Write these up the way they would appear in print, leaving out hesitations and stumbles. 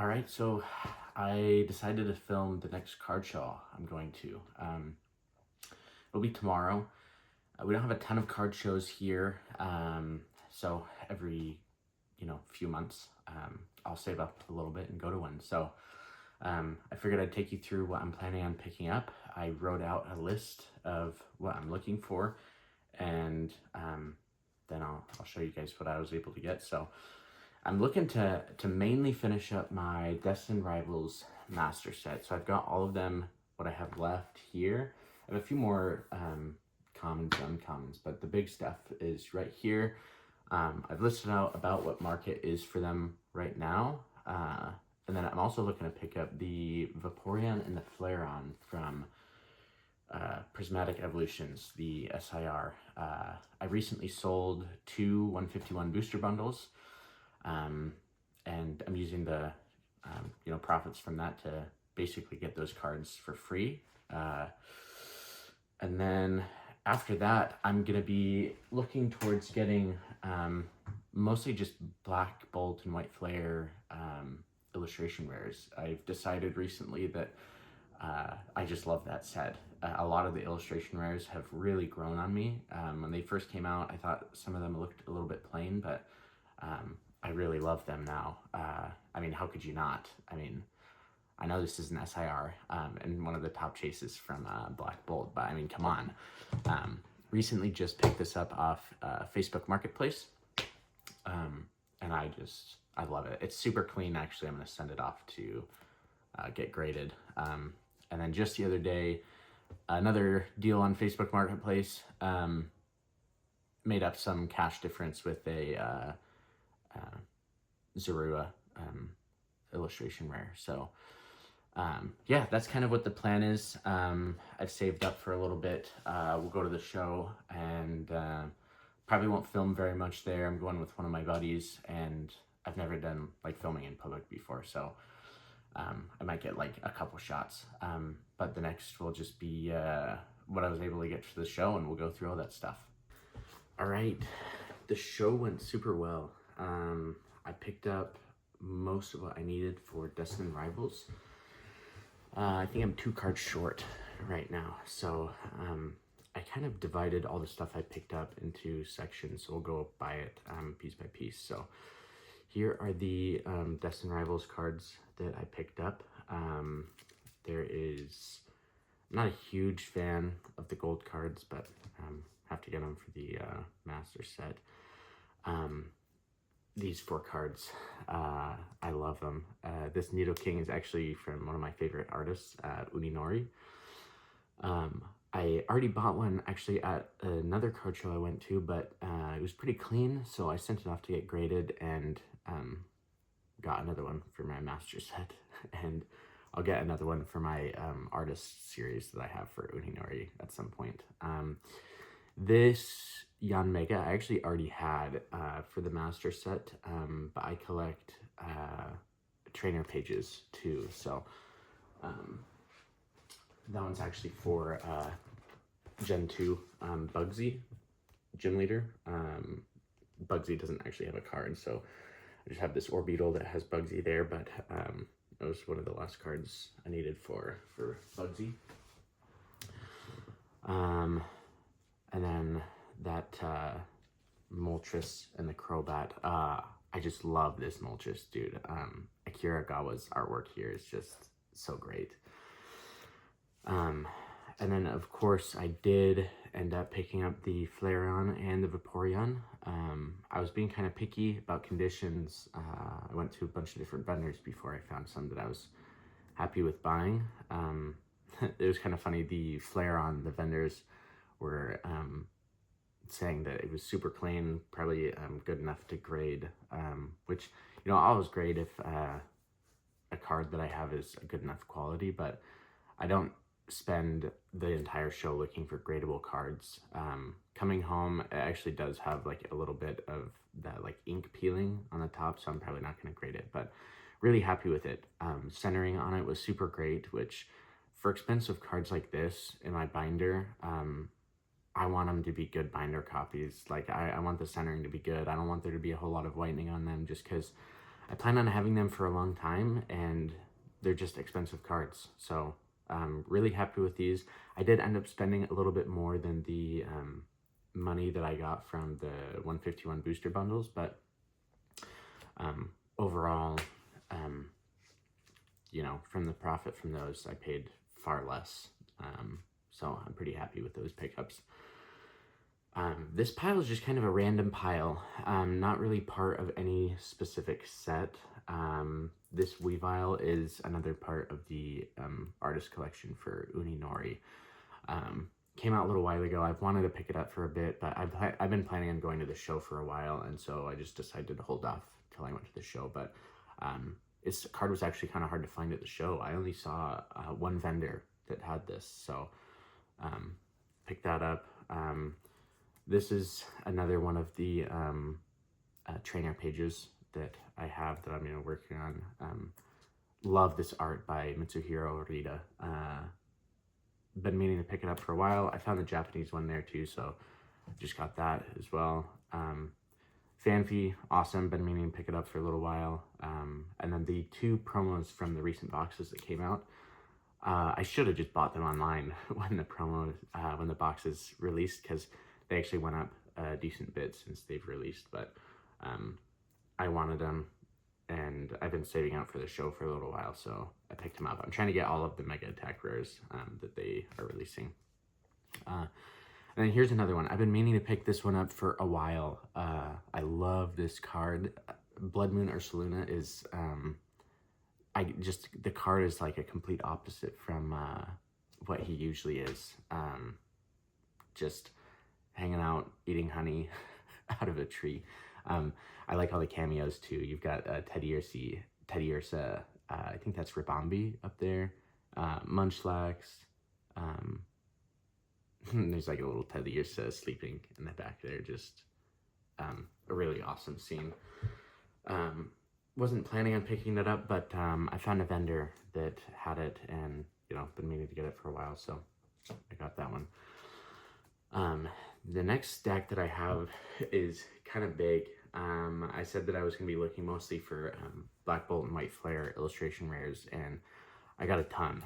All right, so I decided to film the next card show I'm going to. It'll be tomorrow. We don't have a ton of card shows here, so every few months, I'll save up a little bit and go to one. So I figured I'd take you through what I'm planning on picking up. I wrote out a list of what I'm looking for, and then I'll show you guys what I was able to get. So I'm looking to mainly finish up my Destined Rivals master set. So I've got all of them, what I have left here. I have a few more commons and uncommons, but the big stuff is right here. I've listed out about what market is for them right now. And then I'm also looking to pick up the Vaporeon and the Flareon from Prismatic Evolutions, the SIR. I recently sold two 151 booster bundles, and I'm using the profits from that to basically get those cards for free. And then after that, I'm gonna be looking towards getting mostly just Black Bolt and White Flare illustration rares. I've decided recently that I just love that set. A lot of the illustration rares have really grown on me. When they first came out, I thought some of them looked a little bit plain, but I really love them now. I mean, how could you not? I mean, I know this is an SIR and one of the top chases from Black Bolt, but I mean, come on. Recently just picked this up off Facebook Marketplace, and I love it. It's super clean, actually. I'm going to send it off to get graded. And then just the other day, another deal on Facebook Marketplace, made up some cash difference with a Zorua illustration rare. So yeah, that's kind of what the plan is. I've saved up for a little bit. We'll go to the show, and probably won't film very much there. I'm going with one of my buddies, and I've never done like filming in public before, so I might get like a couple shots. But the next will just be what I was able to get for the show, and we'll go through all that stuff. All right, the show went super well. I picked up most of what I needed for Destined Rivals. I think I'm 2 cards short right now, so I kind of divided all the stuff I picked up into sections, so we'll go by it piece by piece. So here are the Destined Rivals cards that I picked up. I'm not a huge fan of the gold cards, but have to get them for the master set. These 4 cards, I love them. This Nidoking is actually from one of my favorite artists, Uninori. I already bought one actually at another card show I went to, but it was pretty clean, so I sent it off to get graded, and got another one for my master set. And I'll get another one for my artist series that I have for Uninori at some point. This Yanmega I actually already had for the master set, but I collect trainer pages too, so that one's actually for Gen 2 Bugsy, Gym Leader. Bugsy doesn't actually have a card, so I just have this Orbeetle that has Bugsy there, but that was one of the last cards I needed for Bugsy. And then that Moltres and the Crobat. I just love this Moltres, dude. Akira Gawa's artwork here is just so great. And then, of course, I did end up picking up the Flareon and the Vaporeon. I was being kind of picky about conditions. I went to a bunch of different vendors before I found some that I was happy with buying. It was kind of funny. The Flareon, the vendors were saying that it was super clean, probably good enough to grade, which, you know, I'll always grade if a card that I have is a good enough quality, but I don't spend the entire show looking for gradable cards. Coming home, it actually does have like a little bit of that like ink peeling on the top, so I'm probably not going to grade it, but really happy with it. Centering on it was super great, which for expensive cards like this in my binder, I want them to be good binder copies. Like I want the centering to be good. I don't want there to be a whole lot of whitening on them, just because I plan on having them for a long time, and they're just expensive cards. So I'm really happy with these. I did end up spending a little bit more than the money that I got from the 151 booster bundles, but overall, you know, from the profit from those, I paid far less. So I'm pretty happy with those pickups. This pile is just kind of a random pile, not really part of any specific set. This Weavile is another part of the artist collection for Uninori. Came out a little while ago. I've wanted to pick it up for a bit, but I've been planning on going to the show for a while, and so I just decided to hold off till I went to the show. But its card was actually kind of hard to find at the show. I only saw one vendor that had this, so picked that up. This is another one of the trainer pages that I have that I'm working on. Love this art by Mitsuhiro Rida. Been meaning to pick it up for a while. I found the Japanese one there too, so just got that as well. Fanfi, awesome. Been meaning to pick it up for a little while. And then the two promos from the recent boxes that came out. I should have just bought them online when the boxes released, because they actually went up a decent bit since they've released. But I wanted them, and I've been saving up for the show for a little while, so I picked them up. I'm trying to get all of the Mega Attack rares that they are releasing. And then here's another one. I've been meaning to pick this one up for a while. I love this card. Blood Moon Ursaluna is, the card is like a complete opposite from what he usually is. Just hanging out, eating honey out of a tree. I like all the cameos too. You've got Teddy Ursa, I think that's Ribambi up there, Munchlax. There's like a little Teddy Ursa sleeping in the back there. Just a really awesome scene. Wasn't planning on picking it up, but I found a vendor that had it, and been meaning to get it for a while, so I got that one. The next stack that I have is kind of big. I said that I was going to be looking mostly for Black Bolt and White Flare illustration rares, and I got a ton.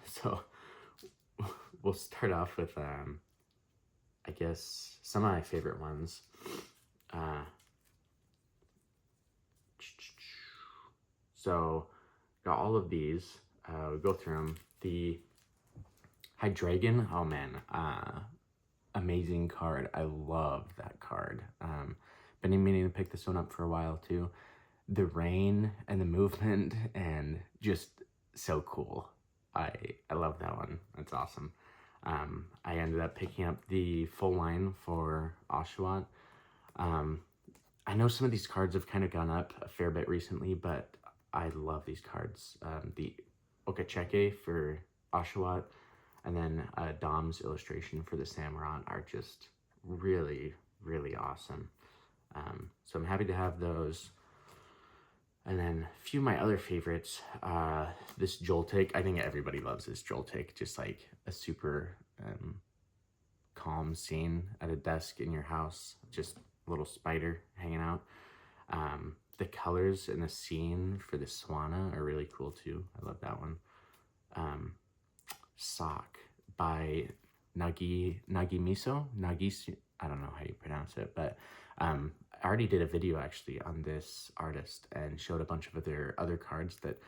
So we'll start off with, I guess, some of my favorite ones. So got all of these. We'll go through them. The Hydreigon, oh man, amazing card. I love that card. Been meaning to pick this one up for a while too. The rain and the movement, and just so cool. I love that one. That's awesome. I ended up picking up the full line for Oshawott. I know some of these cards have kind of gone up a fair bit recently, but I love these cards. The Okacheke for Oshawott, and then Dom's illustration for the Samurott are just really, really awesome. So I'm happy to have those. And then a few of my other favorites, this Joltik. I think everybody loves this Joltik. Just like a super calm scene at a desk in your house. Just a little spider hanging out. The colors in the scene for the Swanna are really cool too. I love that one. Sock by Nagimiso. I don't know how you pronounce it, but I already did a video actually on this artist and showed a bunch of other cards that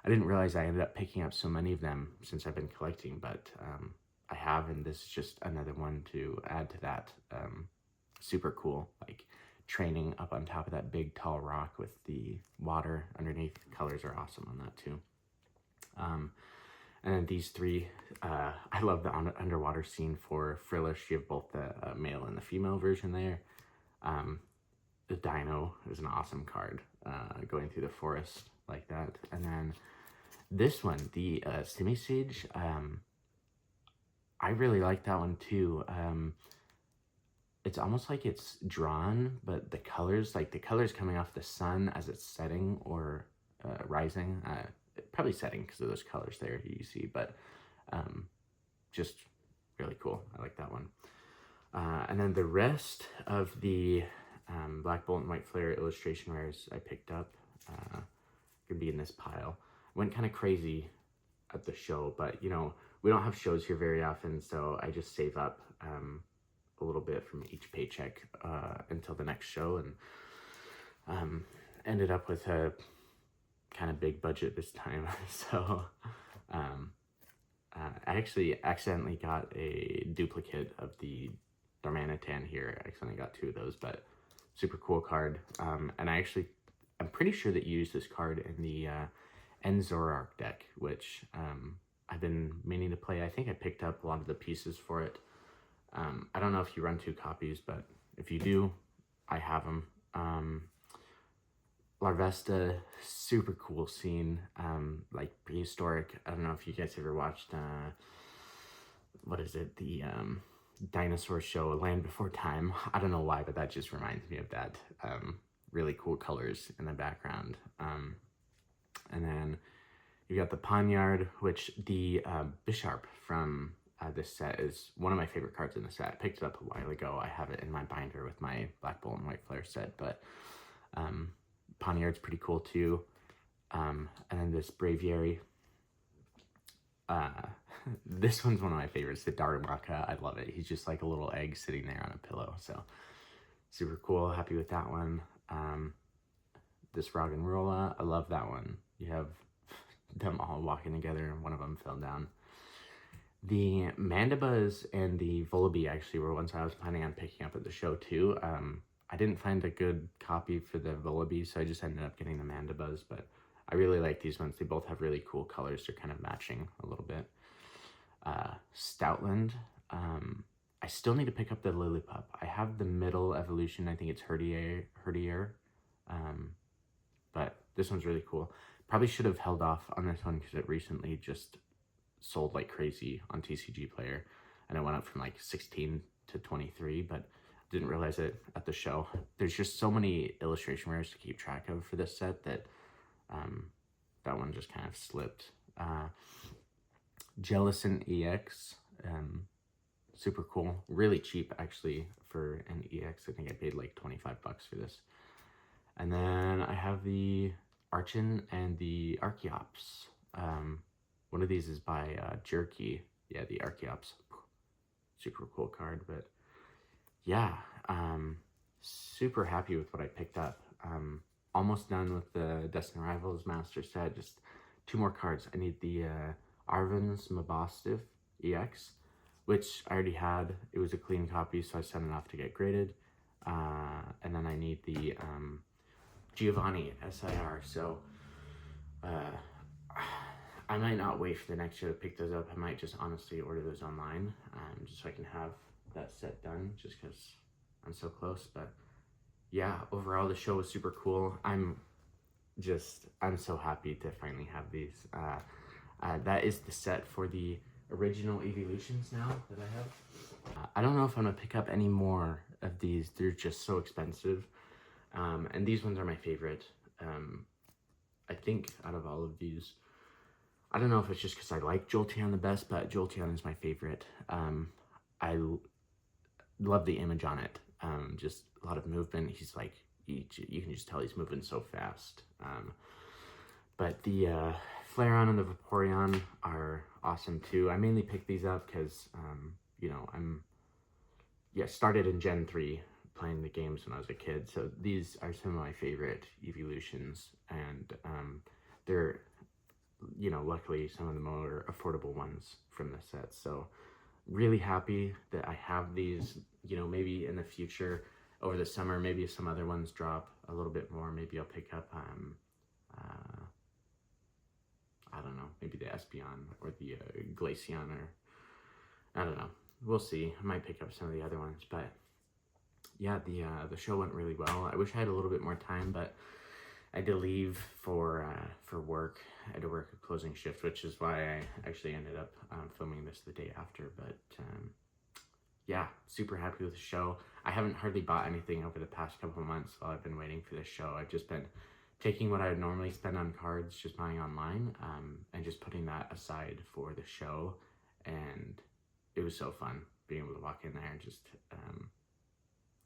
I didn't realize I ended up picking up so many of them since I've been collecting, but I have, and this is just another one to add to that. Super cool, like training up on top of that big tall rock with the water underneath. The colors are awesome on that too. And then these three, I love the underwater scene for Frillish. You have both the male and the female version there. The Dino is an awesome card, going through the forest like that. And then this one, the Simisage, I really like that one too. It's almost like it's drawn, but the colors coming off the sun as it's setting or rising, probably setting because of those colors there you see, but just really cool. I like that one. And then the rest of the Black Bolt and White Flare illustration rares I picked up. Could be in this pile. Went kind of crazy at the show, but you know, we don't have shows here very often, so I just save up a little bit from each paycheck until the next show, and ended up with a kind of big budget this time. So I actually accidentally got a duplicate of the Darmanitan here. I accidentally got 2 of those, but super cool card. And I'm pretty sure that you use this card in the Enzorark deck, which I've been meaning to play. I think I picked up a lot of the pieces for it. I don't know if you run 2 copies, but if you do, I have them. Larvesta, super cool scene, like prehistoric. I don't know if you guys ever watched, what is it, the dinosaur show, Land Before Time. I don't know why, but that just reminds me of that. Really cool colors in the background. And then you got the Poniard, which the Bisharp from this set is one of my favorite cards in the set. I picked it up a while ago. I have it in my binder with my Black Bolt and White Flare set, but Poniard's pretty cool too. And then this Braviary. This one's one of my favorites, the Darumaka. I love it. He's just like a little egg sitting there on a pillow. So super cool. Happy with that one. This Roggenrola, I love that one. You have them all walking together and one of them fell down. The Mandibas and the Volibee actually were ones I was planning on picking up at the show too. I didn't find a good copy for the Volibee, so I just ended up getting the Mandibas, but I really like these ones. They both have really cool colors. They're kind of matching a little bit. Stoutland. I still need to pick up the Lillipup. I have the middle evolution. I think it's Herdier. But this one's really cool. Probably should have held off on this one because it recently just sold like crazy on TCG Player. And it went up from like 16 to 23, but didn't realize it at the show. There's just so many illustration rares to keep track of for this set that that one just kind of slipped. Jellicent EX, super cool. Really cheap actually for an EX. I think I paid like 25 bucks for this. And then I have the Archon and the Archeops. One of these is by Jerky. Yeah, the Archeops. Super cool card, but yeah, super happy with what I picked up. Almost done with the Destined Rivals Master set. Just 2 more cards. I need the Arvin's Mabosstiff EX, which I already had. It was a clean copy, so I sent it off to get graded. And then I need the Giovanni SIR. So I might not wait for the next show to pick those up. I might just honestly order those online, just so I can have that set done, just because I'm so close. But yeah, overall the show was super cool. I'm so happy to finally have these. That is the set for the original Evolutions now that I have. I don't know if I'm gonna pick up any more of these. They're just so expensive. And these ones are my favorite. I think out of all of these, I don't know if it's just because I like Jolteon the best, but Jolteon is my favorite. I love the image on it. Just a lot of movement. He's like, you can just tell he's moving so fast. But the Flareon and the Vaporeon are awesome too. I mainly picked these up because, you know, started in Gen 3 playing the games when I was a kid. So these are some of my favorite evolutions, and they're, you know, luckily some of the more affordable ones from the set. So really happy that I have these. You know, maybe in the future over the summer, maybe if some other ones drop a little bit more, maybe I'll pick up I don't know, maybe the Espeon or the Glaceon, or I don't know, we'll see. I might pick up some of the other ones. But yeah, the show went really well. I wish I had a little bit more time, but I had to leave for work. I had to work a closing shift, which is why I actually ended up filming this the day after. But yeah, super happy with the show. I haven't hardly bought anything over the past couple of months while I've been waiting for this show. I've just been taking what I would normally spend on cards, just buying online, and just putting that aside for the show. And it was so fun being able to walk in there and just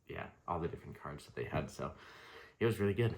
yeah, all the different cards that they had. So it was really good.